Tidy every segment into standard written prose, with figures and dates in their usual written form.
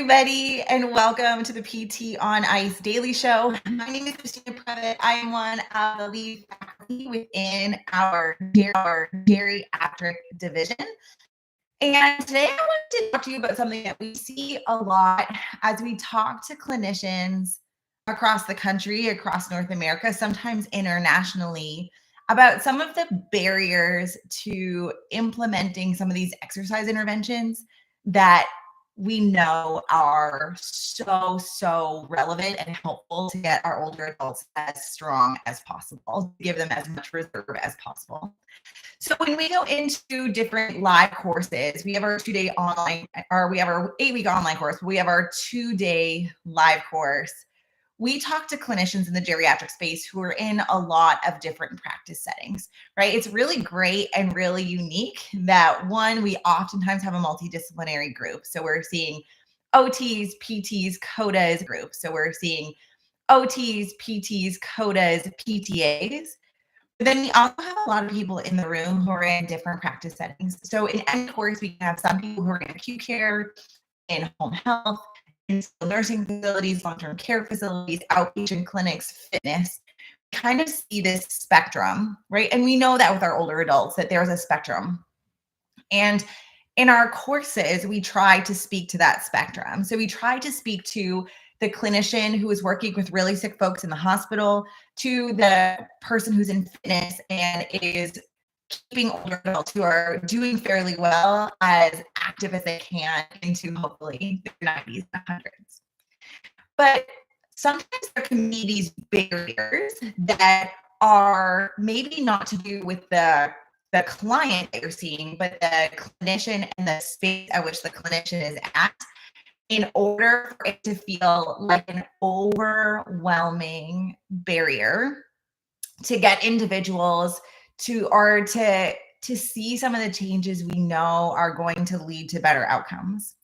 everybody, and welcome to the PT on Ice Daily Show. My name is Christina Prevett. I am one of the lead faculty within our geriatric division. And today I wanted to talk to you about something that we see a lot as we talk to clinicians across the country, across North America, sometimes internationally, about some of the barriers to implementing some of these exercise interventions that we know are so relevant and helpful to get our older adults as strong as possible, give them as much reserve as possible. So when we go into different live courses, we have our 2-day online, or we have our 8-week online course, we have our 2-day live course. We talk to clinicians in the geriatric space who are in a lot of different practice settings, right? It's really great and really unique that one, we oftentimes have a multidisciplinary group. So we're seeing OTs, PTs, CODAs groups. So we're seeing OTs, PTs, CODAs, PTAs. But then we also have a lot of people in the room who are in different practice settings. So in any course, we can have some people who are in acute care, in home health, in nursing facilities, long-term care facilities, outpatient clinics, fitness. We kind of see this spectrum, right? And we know that with our older adults that there's a spectrum. And in our courses, we try to speak to that spectrum. So we try to speak to the clinician who is working with really sick folks in the hospital, to the person who's in fitness and is keeping older adults who are doing fairly well as active as they can into hopefully their 90s and 100s. But sometimes there can be these barriers that are maybe not to do with the client that you're seeing, but the clinician and the space at which the clinician is at, in order for it to feel like an overwhelming barrier to get individuals to see some of the changes we know are going to lead to better outcomes.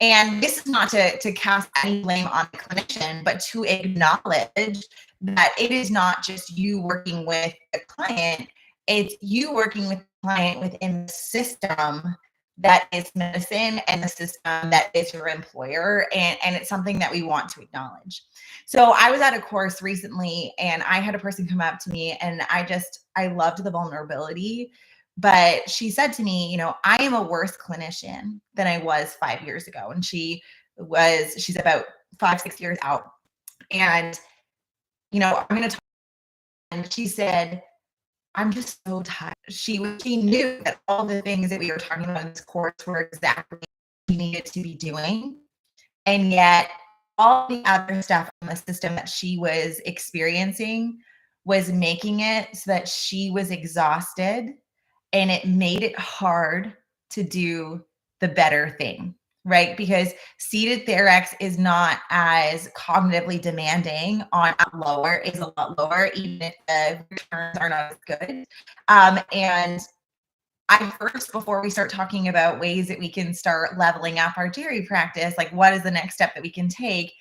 And this is not to cast any blame on the clinician, but to acknowledge that it is not just you working with the client, it's you working with the client within the system that is medicine and the system that is your employer. And it's something that we want to acknowledge. So I was at a course recently and I had a person come up to me and I loved the vulnerability, but she said to me, I am a worse clinician than I was 5 years ago. And she's about 5-6 years out. And, I'm going to talk. And she said, I'm just so tired. She knew that all the things that we were talking about in this course were exactly what she needed to be doing. And yet all the other stuff in the system that she was experiencing was making it so that she was exhausted, and it made it hard to do the better thing, right? Because seated Therex is not as cognitively demanding is a lot lower, even if the returns are not as good. And before we start talking about ways that we can start leveling up our Geri practice, like what is the next step that we can take?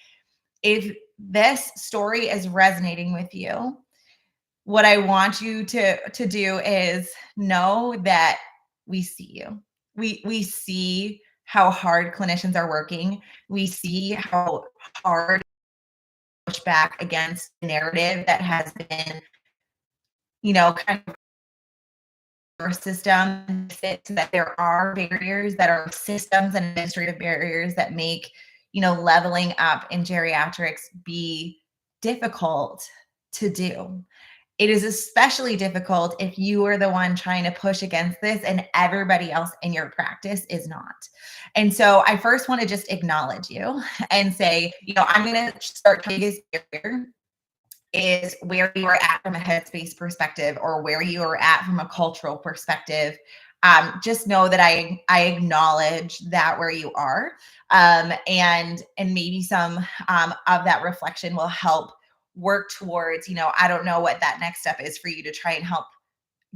If this story is resonating with you, what I want you to do is know that we see you. We see how hard clinicians are working. We see how hard push back against the narrative that has been, kind of our system, so that there are barriers that are systems and administrative barriers that make, leveling up in geriatrics be difficult to do. It is especially difficult if you are the one trying to push against this and everybody else in your practice is not. And so I first want to just acknowledge you and say, I'm going to start the biggest barrier is where you are at from a headspace perspective or where you are at from a cultural perspective. Just know that I acknowledge that where you are, and maybe some of that reflection will help work towards, I don't know what that next step is for you to try and help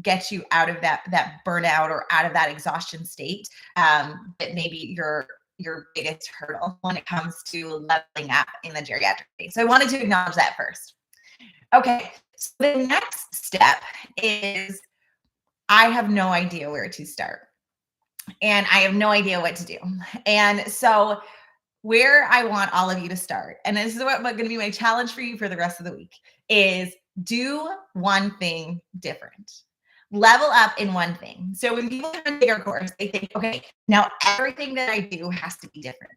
get you out of that burnout or out of that exhaustion state. That maybe your biggest hurdle when it comes to leveling up in the geriatric space. So I wanted to acknowledge that first. Okay, so the next step is I have no idea where to start and I have no idea what to do. And so where I want all of you to start, and this is what going to be my challenge for you for the rest of the week, is do one thing different. Level up in one thing. So when people take our course, they think, okay, now everything that I do has to be different.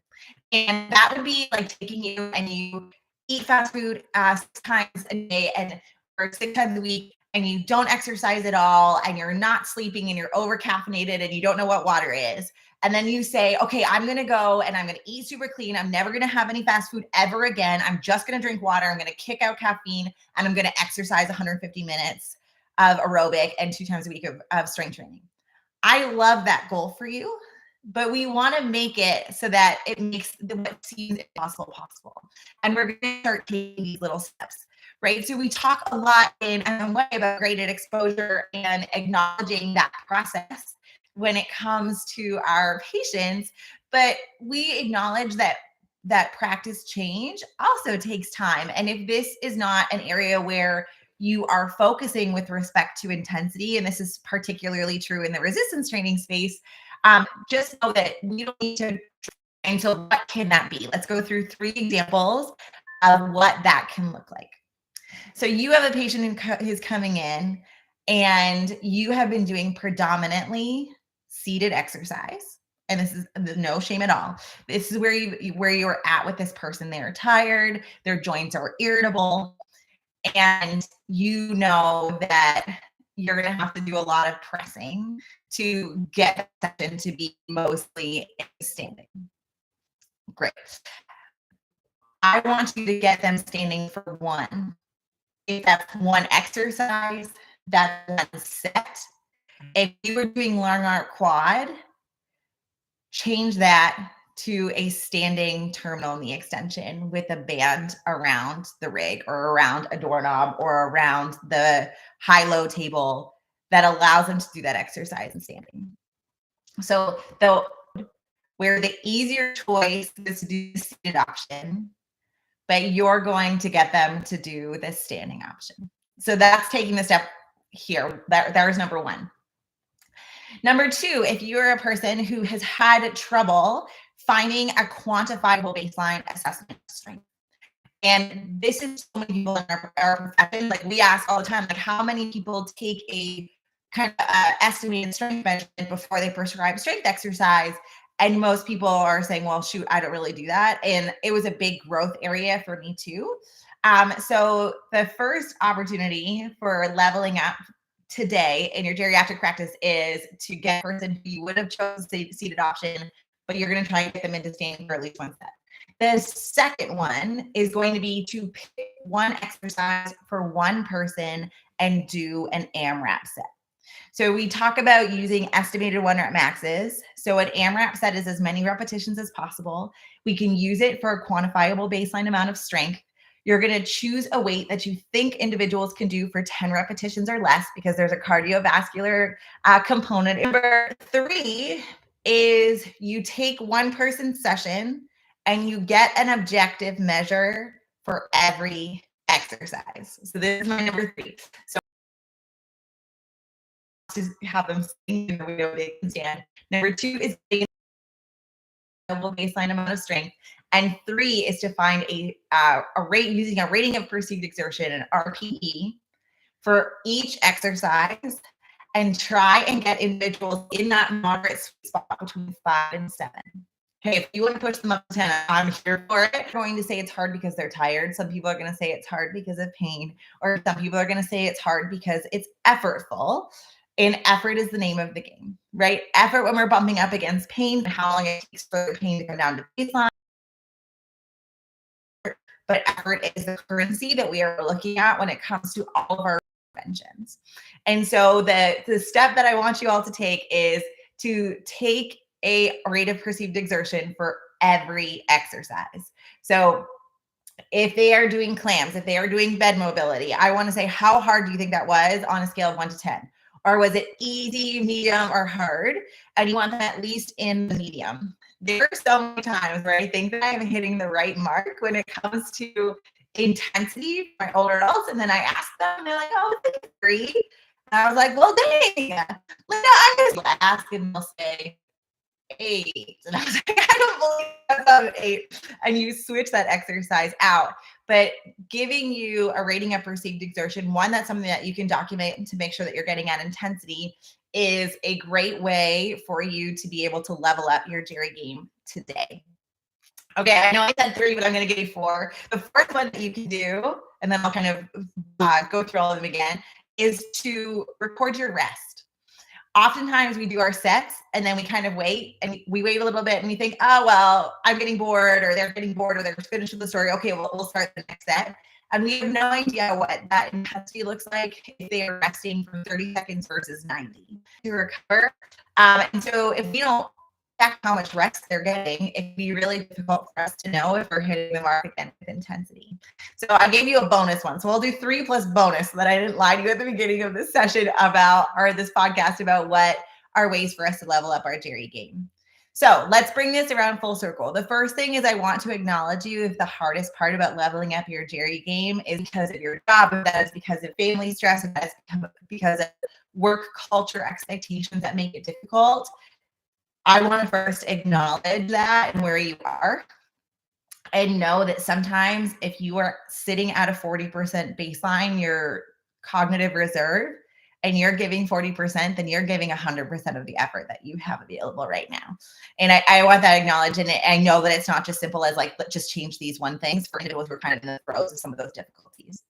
And that would be like taking you and you eat fast food 6 times a day and or 6 times a week, and you don't exercise at all, and you're not sleeping, and you're over caffeinated, and you don't know what water is. And then you say, okay, I'm going to go and I'm going to eat super clean. I'm never going to have any fast food ever again. I'm just going to drink water. I'm going to kick out caffeine, and I'm going to exercise 150 minutes of aerobic and 2 times a week of strength training. I love that goal for you, but we want to make it so that it makes what seems impossible possible. And we're going to start taking these little steps, right? So we talk a lot in a way about graded exposure and acknowledging that process when it comes to our patients, but we acknowledge that practice change also takes time. And if this is not an area where you are focusing with respect to intensity, and this is particularly true in the resistance training space, just know that we don't need to. And so what can that be? Let's go through 3 examples of what that can look like. So you have a patient who's coming in, and you have been doing predominantly seated exercise. And this is no shame at all. This is where you're at with this person. They're tired, their joints are irritable, and you know that you're going to have to do a lot of pressing to get that session to be mostly standing. Great. I want you to get them standing for one. If that's one exercise, that's one set. If you were doing long arc quad, change that to a standing terminal knee extension with a band around the rig or around a doorknob or around the high-low table that allows them to do that exercise in standing. So where the easier choice is to do the seated option, but you're going to get them to do the standing option. So that's taking the step here. There's number 1. Number 2, if you're a person who has had trouble finding a quantifiable baseline assessment of strength, and this is so many people in our profession, like we ask all the time, like how many people take a kind of estimated strength measurement before they prescribe strength exercise? And most people are saying, well, shoot, I don't really do that. And it was a big growth area for me too. So the first opportunity for leveling up today in your geriatric practice is to get a person who you would have chosen the seated option, but you're going to try and get them into standing for at least one set. The second one is going to be to pick one exercise for one person and do an AMRAP set. So we talk about using estimated 1 rep maxes. So an AMRAP set is as many repetitions as possible. We can use it for a quantifiable baseline amount of strength. You're going to choose a weight that you think individuals can do for 10 repetitions or less because there's a cardiovascular component. Number 3 is you take one person's session and you get an objective measure for every exercise. So this is my number 3. So to have them stand in the way they can stand. Number 2 is baseline amount of strength. And 3 is to find a rate using a rating of perceived exertion, an RPE, for each exercise, and try and get individuals in that moderate sweet spot between 5 and 7. Hey, if you want to push them up to 10, I'm here for it. I'm going to say it's hard because they're tired. Some people are going to say it's hard because of pain, or some people are going to say it's hard because it's effortful. And effort is the name of the game, right? Effort when we're bumping up against pain, how long it takes for the pain to come down to baseline. But effort is the currency that we are looking at when it comes to all of our interventions. And so the step that I want you all to take is to take a rate of perceived exertion for every exercise. So if they are doing clams, if they are doing bed mobility, I want to say, how hard do you think that was on a scale of 1 to 10? Or was it easy, medium, or hard? And you want them at least in the medium. There are so many times where I think that I'm hitting the right mark when it comes to intensity for my older adults. And then I ask them, and they're like, oh, it's like 3. And I was like, well, dang. Linda, I just ask, and they'll say 8. And I was like, I don't believe that's not an 8. And you switch that exercise out. But giving you a rating of perceived exertion, one, that's something that you can document to make sure that you're getting at intensity, is a great way for you to be able to level up your Geri game today. Okay, I know I said 3, but I'm going to give you 4. The first one that you can do, and then I'll kind of go through all of them again, is to record your rest. Oftentimes we do our sets and then we kind of wait, and we wait a little bit and we think, oh, well, I'm getting bored, or they're getting bored, or they're finished with the story. Okay, well, we'll start the next set. And we have no idea what that intensity looks like if they are resting from 30 seconds versus 90 to recover. And so if we don't check how much rest they're getting, it'd be really difficult for us to know if we're hitting the mark again with intensity. So I gave you a bonus one. So we'll do 3 plus bonus, so that I didn't lie to you at the beginning of this session about, or this podcast, about what are ways for us to level up our Geri game. So let's bring this around full circle. The first thing is, I want to acknowledge you if the hardest part about leveling up your Geri game is because of your job, if that is because of family stress, if that is because of work culture expectations that make it difficult. I want to first acknowledge that and where you are, and know that sometimes if you are sitting at a 40% baseline, your cognitive reserve, and you're giving 40%, then you're giving 100% of the effort that you have available right now. And I want that acknowledged. And I know that it's not just simple as like, let's just change these one things for individuals who are kind of in the throes of some of those difficulties.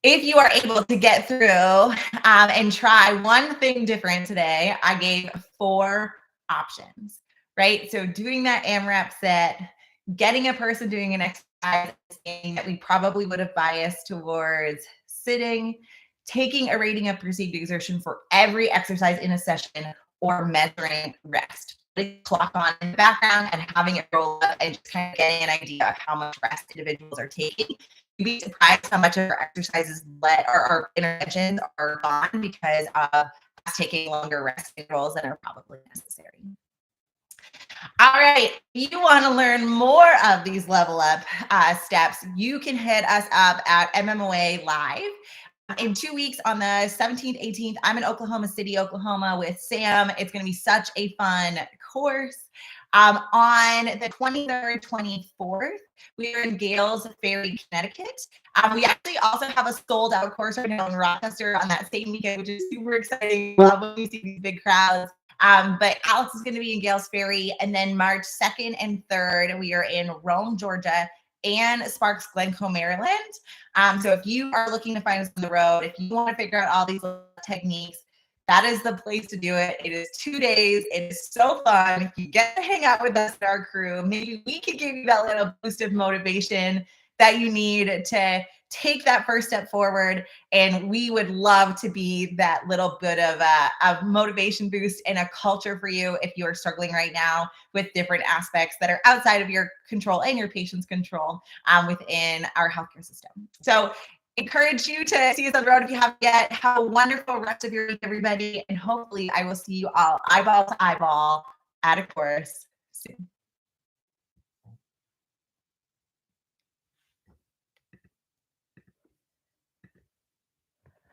If you are able to get through and try one thing different today, I gave 4 options, right? So doing that AMRAP set, getting a person doing an exercise that we probably would have biased towards sitting, taking a rating of perceived exertion for every exercise in a session, or measuring rest. The clock on in the background and having it roll up and just kind of getting an idea of how much rest individuals are taking. You'd be surprised how much of our exercises or our interventions are gone because of us taking longer rest intervals than are probably necessary. All right, if you want to learn more of these level up steps, you can hit us up at MMOA Live. In 2 weeks, on the 17th, 18th, I'm in Oklahoma City, Oklahoma with Sam. It's going to be such a fun course. On the 23rd, 24th, we are in Gales Ferry, Connecticut. We actually also have a sold out course right now in Rochester on that same weekend, which is super exciting. Love when we see these big crowds. But Alex is going to be in Gales Ferry. And then March 2nd and 3rd, we are in Rome, Georgia, and Sparks, Glencoe, Maryland. So if you are looking to find us on the road, if you want to figure out all these little techniques, that is the place to do it. It is 2 days. It is so fun. You get to hang out with us and our crew. Maybe we can give you that little boost of motivation that you need to take that first step forward. And we would love to be that little bit of a motivation boost and a culture for you if you are struggling right now with different aspects that are outside of your control and your patient's control within our healthcare system. So encourage you to see us on the road if you haven't yet. Have a wonderful rest of your week, everybody. And hopefully I will see you all eyeball to eyeball at a course soon.